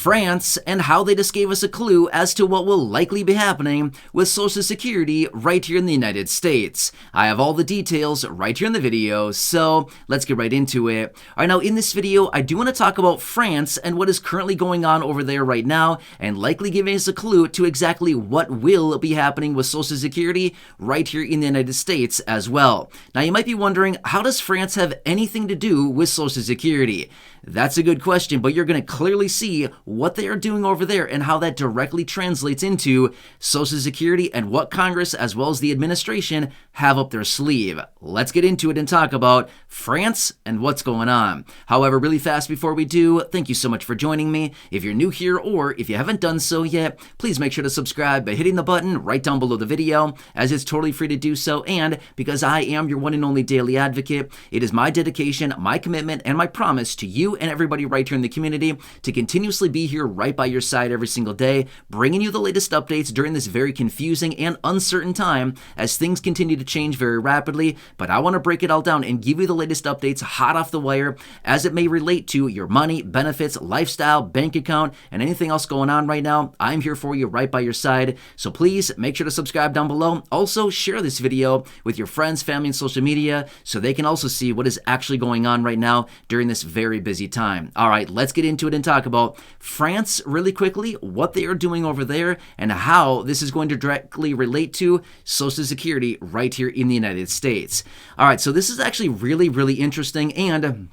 France, and how they just gave us a clue as to what will likely be happening with Social Security right here in the United States. I have all the details right here in the video, so let's get right into it. Alright, now in this video, I do want to talk about France and what is currently going on over there right now, and likely giving us a clue to exactly what will be happening with Social Security right here in the United States as well. Now you might be wondering, how does France have anything to do with Social Security? That's a good question, but you're going to clearly see what they are doing over there and how that directly translates into Social Security and what Congress as well as the administration have up their sleeve. Let's get into it and talk about France and what's going on. However, really fast before we do, thank you so much for joining me. If you're new here or if you haven't done so yet, please make sure to subscribe by hitting the button right down below the video, as it's totally free to do so. And because I am your one and only daily advocate, it is my dedication, my commitment, and my promise to you and everybody right here in the community to continuously be here right by your side every single day, bringing you the latest updates during this very confusing and uncertain time as things continue to change very rapidly. But I want to break it all down and give you the latest updates hot off the wire as it may relate to your money, benefits, lifestyle, bank account, and anything else going on right now. I'm here for you right by your side. So please make sure to subscribe down below. Also share this video with your friends, family, and social media so they can also see what is actually going on right now during this very busy time. All right, let's get into it and talk about France really quickly, what they are doing over there, and how this is going to directly relate to Social Security right here in the United States. All right, so this is actually really interesting, and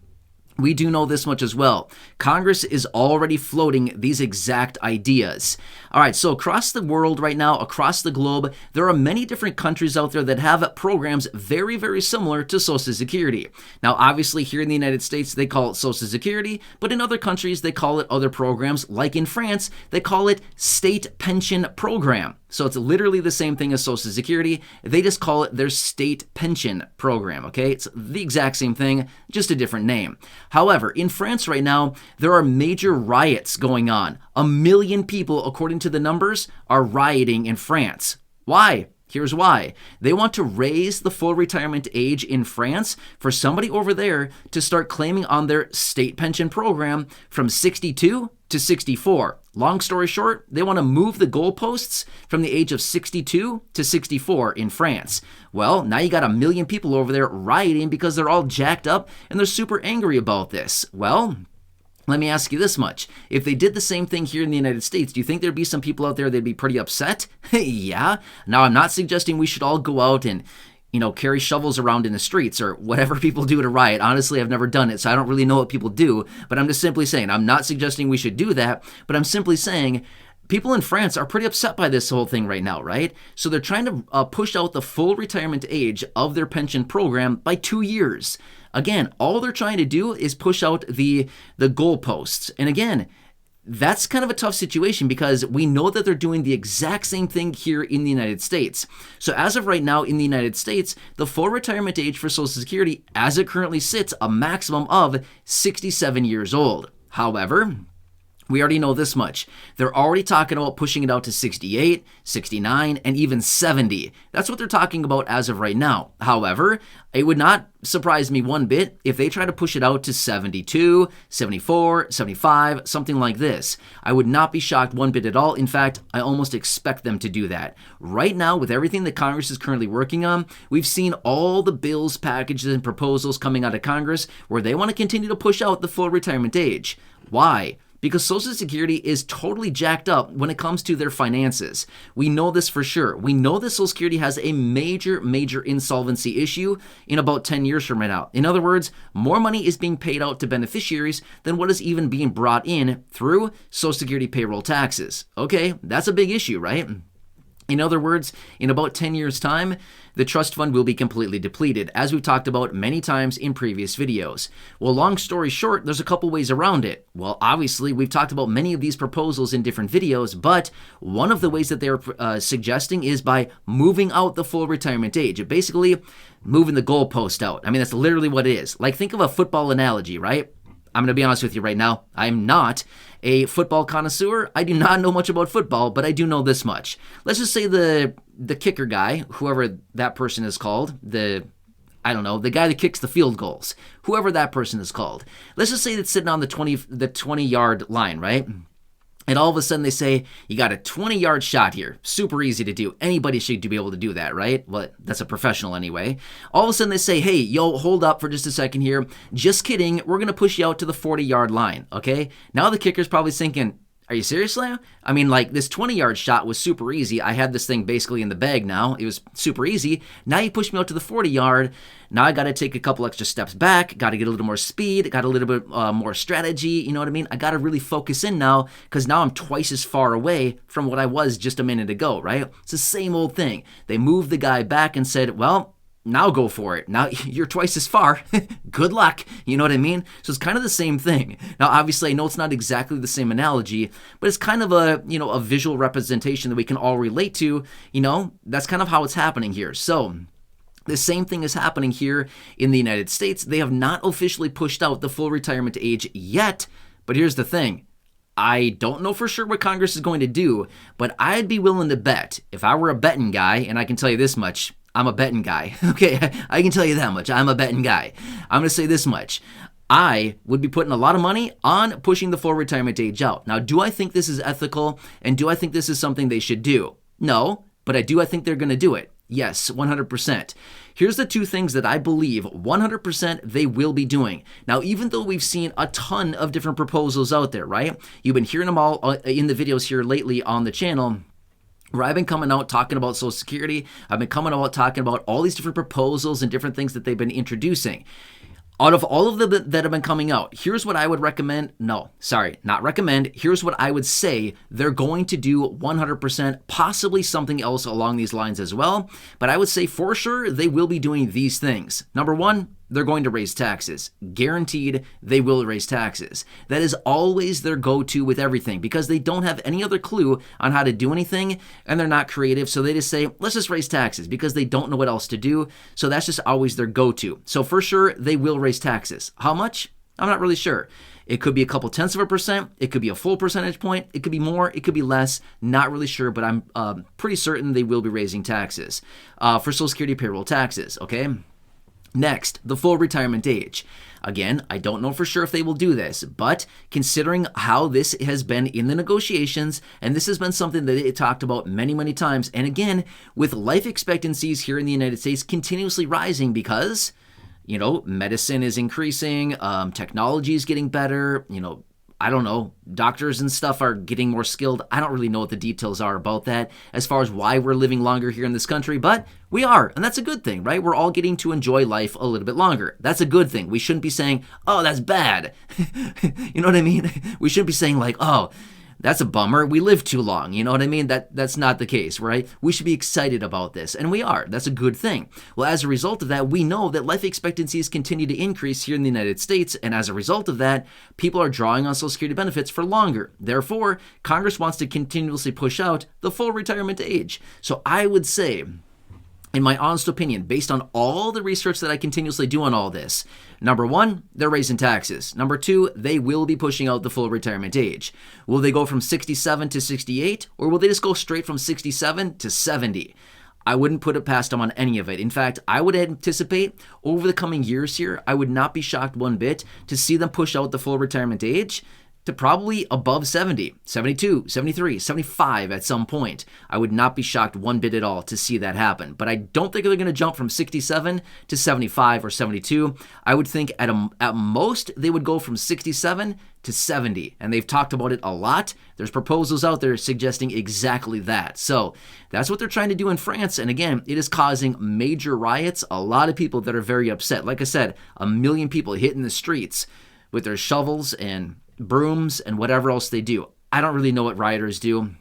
we do know this much as well. Congress is already floating these exact ideas. All right, so across the world right now, across the globe, there are many different countries out there that have programs very similar to Social Security. Now, obviously, here in the United States, they call it Social Security, but in other countries, they call it other programs. Like in France, they call it State Pension Program. So it's literally the same thing as Social Security. They just call it their State Pension Program, okay? It's the exact same thing, just a different name. However, in France right now, there are major riots going on. 1 million people, according to the numbers, are rioting in France. Why? Here's why. They want to raise the full retirement age in France for somebody over there to start claiming on their state pension program from 62 to 64. Long story short, they want to move the goalposts from the age of 62 to 64 in France. Well, now you got 1 million people over there rioting because they're all jacked up and they're super angry about this. Well, let me ask you this much. If they did the same thing here in the United States, do you think there'd be some people out there that'd be pretty upset? Yeah. Now, I'm not suggesting we should all go out and carry shovels around in the streets or whatever people do to riot. Honestly, I've never done it, so I don't really know what people do. But I'm just simply saying, I'm not suggesting we should do that, but I'm simply saying people in France are pretty upset by this whole thing right now, right? So they're trying to push out the full retirement age of their pension program by 2 years. Again, all they're trying to do is push out the goalposts. And again, that's kind of a tough situation because we know that they're doing the exact same thing here in the United States. So as of right now in the United States, the full retirement age for Social Security, as it currently sits, a maximum of 67 years old. However, we already know this much. They're already talking about pushing it out to 68, 69, and even 70. That's what they're talking about as of right now. However, it would not surprise me one bit if they try to push it out to 72, 74, 75, something like this. I would not be shocked one bit at all. In fact, I almost expect them to do that. Right now, with everything that Congress is currently working on, we've seen all the bills, packages, and proposals coming out of Congress where they want to continue to push out the full retirement age. Why? Because Social Security is totally jacked up when it comes to their finances. We know this for sure. We know that Social Security has a major insolvency issue in about 10 years from right now. In other words, more money is being paid out to beneficiaries than what is even being brought in through Social Security payroll taxes. Okay, that's a big issue, right? In other words, in about 10 years' time, the trust fund will be completely depleted, as we've talked about many times in previous videos. Well, long story short, there's a couple ways around it. Well, obviously, we've talked about many of these proposals in different videos, but one of the ways that they're suggesting is by moving out the full retirement age. Basically, moving the goalpost out. I mean, that's literally what it is. Like, think of a football analogy, right? I'm going to be honest with you right now. I'm not a football connoisseur. I do not know much about football, but I do know this much. Let's just say the kicker guy, whoever that person is called, the guy that kicks the field goals, whoever that person is called. Let's just say that's sitting on the 20-yard line, right? And all of a sudden they say, you got a 20-yard shot here. Super easy to do. Anybody should be able to do that, right? Well, that's a professional anyway. All of a sudden they say, hey, yo, hold up for just a second here. Just kidding. We're going to push you out to the 40-yard line, okay? Now the kicker's probably thinking, are you serious, Leo? I mean, like, this 20-yard shot was super easy. I had this thing basically in the bag now. It was super easy. Now you push me out to the 40-yard. Now I got to take a couple extra steps back. Got to get a little more speed. Got a little bit more strategy. You know what I mean? I got to really focus in now because now I'm twice as far away from what I was just a minute ago, right? It's the same old thing. They moved the guy back and said, well, now go for it. Now you're twice as far. Good luck. You know what I mean? So it's kind of the same thing. Now, obviously, I know it's not exactly the same analogy, but it's kind of a, a visual representation that we can all relate to. That's kind of how it's happening here. So the same thing is happening here in the United States. They have not officially pushed out the full retirement age yet, but here's the thing. I don't know for sure what Congress is going to do, but I'd be willing to bet, if I were a betting guy, and I can tell you this much, I'm a betting guy. Okay, I can tell you that much. I'm a betting guy. I'm going to say this much. I would be putting a lot of money on pushing the full retirement age out. Now, do I think this is ethical, and do I think this is something they should do? No, but I think they're going to do it. Yes, 100%. Here's the two things that I believe 100% they will be doing. Now, even though we've seen a ton of different proposals out there, right? You've been hearing them all in the videos here lately on the channel, where I've been coming out talking about Social Security. I've been coming out talking about all these different proposals and different things that they've been introducing. Out of all of them that have been coming out, here's what I would recommend. No, sorry, not recommend. Here's what I would say they're going to do 100%, possibly something else along these lines as well. But I would say for sure they will be doing these things. Number one, they're going to raise taxes. Guaranteed, they will raise taxes. That is always their go-to with everything because they don't have any other clue on how to do anything and they're not creative. So they just say, let's just raise taxes because they don't know what else to do. So that's just always their go-to. So for sure, they will raise taxes. How much? I'm not really sure. It could be a couple tenths of a percent. It could be a full percentage point. It could be more. It could be less. Not really sure, but I'm pretty certain they will be raising taxes for Social Security payroll taxes, okay? Next, the full retirement age. Again, I don't know for sure if they will do this, but considering how this has been in the negotiations, and this has been something that it talked about many, many times, and again, with life expectancies here in the United States continuously rising because, medicine is increasing, technology is getting better, I don't know, doctors and stuff are getting more skilled. I don't really know what the details are about that as far as why we're living longer here in this country, but we are, and that's a good thing, right? We're all getting to enjoy life a little bit longer. That's a good thing. We shouldn't be saying, oh, that's bad. You know what I mean? We shouldn't be saying like, oh, that's a bummer. We live too long. You know what I mean? That's not the case, right? We should be excited about this, and we are. That's a good thing. Well, as a result of that, we know that life expectancies continue to increase here in the United States, and as a result of that, people are drawing on Social Security benefits for longer. Therefore, Congress wants to continuously push out the full retirement age. So I would say, in my honest opinion, based on all the research that I continuously do on all this, number one, they're raising taxes. Number two, they will be pushing out the full retirement age. Will they go from 67 to 68, or will they just go straight from 67 to 70? I wouldn't put it past them on any of it. In fact, I would anticipate over the coming years here, I would not be shocked one bit to see them push out the full retirement age to probably above 70, 72, 73, 75 at some point. I would not be shocked one bit at all to see that happen. But I don't think they're going to jump from 67 to 75 or 72. I would think at most they would go from 67 to 70. And they've talked about it a lot. There's proposals out there suggesting exactly that. So that's what they're trying to do in France. And again, it is causing major riots. A lot of people that are very upset. Like I said, 1 million people hitting the streets with their shovels and brooms and whatever else they do. I don't really know what rioters do.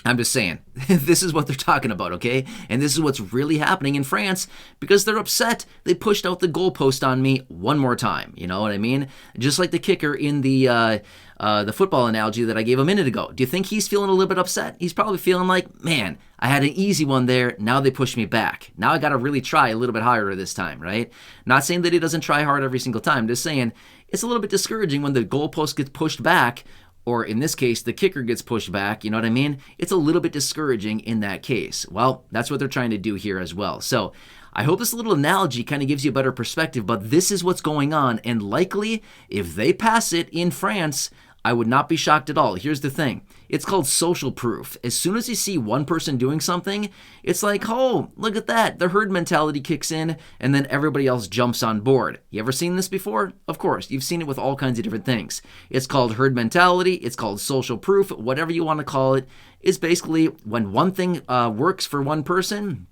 I'm just saying, this is what they're talking about, okay? And this is what's really happening in France because they're upset. They pushed out the goalpost on me one more time. You know what I mean? Just like the kicker in the football analogy that I gave a minute ago. Do you think he's feeling a little bit upset? He's probably feeling like, man, I had an easy one there. Now they push me back. Now I got to really try a little bit harder this time, right? Not saying that he doesn't try hard every single time. Just saying it's a little bit discouraging when the goalpost gets pushed back, or in this case, the kicker gets pushed back. You know what I mean? It's a little bit discouraging in that case. Well, that's what they're trying to do here as well. So I hope this little analogy kind of gives you a better perspective, but this is what's going on. And likely, if they pass it in France, I would not be shocked at all. Here's the thing. It's called social proof. As soon as you see one person doing something, it's like, oh, look at that. The herd mentality kicks in, and then everybody else jumps on board. You ever seen this before? Of course. You've seen it with all kinds of different things. It's called herd mentality. It's called social proof. Whatever you want to call it. It's basically when one thing works for one person,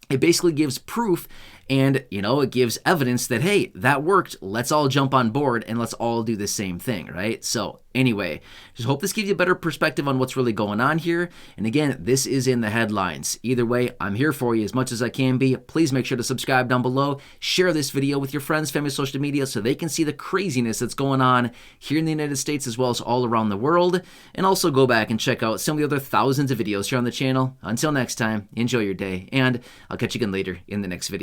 it basically gives proof and, it gives evidence that, hey, that worked. Let's all jump on board and let's all do the same thing, right? So anyway, just hope this gives you a better perspective on what's really going on here. And again, this is in the headlines. Either way, I'm here for you as much as I can be. Please make sure to subscribe down below. Share this video with your friends, family, social media so they can see the craziness that's going on here in the United States as well as all around the world. And also go back and check out some of the other thousands of videos here on the channel. Until next time, enjoy your day, and I'll catch you again later in the next video.